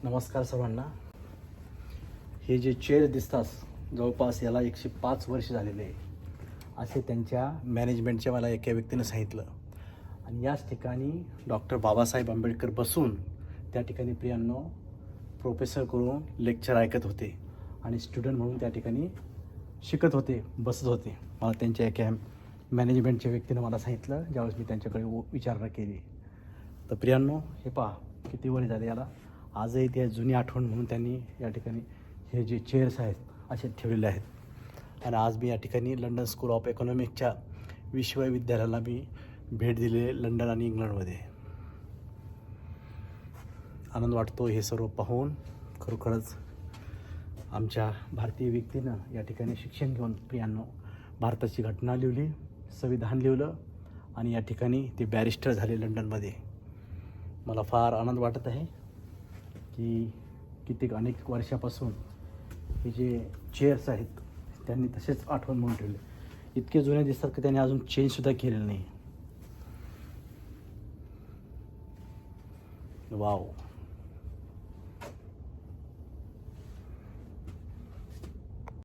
नमस्कार सर्वांना. हे जे चेअर दिसतात जवळपास याला 105 वर्ष झालेले आहे असे त्यांच्या मॅनेजमेंटच्या मला एका व्यक्तीनं सांगितलं. आणि याच ठिकाणी डॉक्टर बाबासाहेब आंबेडकर बसून त्या ठिकाणी प्रियांनो प्रोफेसर करून लेक्चर ऐकत होते आणि स्टुडंट म्हणून त्या ठिकाणी शिकत होते, बसत होते. मला त्यांच्या एका मॅनेजमेंटच्या व्यक्तीनं मला सांगितलं ज्यावेळेस मी त्यांच्याकडे विचारणा केली. तर प्रियांनो हे पहा किती वय झाले याला. आजही त्या जुनी आठवण म्हणून त्यांनी या ठिकाणी हे जे चेअर्स आहेत असे ठेवलेले आहेत. आणि आज मी या ठिकाणी लंडन स्कूल ऑफ इकॉनॉमिक्सच्या विश्वविद्यालयाला मी भेट दिली आहे लंडन आणि इंग्लंडमध्ये. आनंद वाटतो हे सर्व पाहून. खरोखरच आमच्या भारतीय व्यक्तीनं या ठिकाणी शिक्षण घेऊन प्रियांनो भारताची घटना लिहिली, संविधान लिहिलं आणि या ठिकाणी ते बॅरिस्टर झाले लंडनमध्ये. मला फार आनंद वाटत आहे की अनेक वर्षापासून हे जे चेअर्स आहेत त्यांनी तसेच आठवण म्हणून ठेवले. इतके जुने दिसतात की त्यांनी अजून चेंजसुद्धा केलेलं नाही. वाव.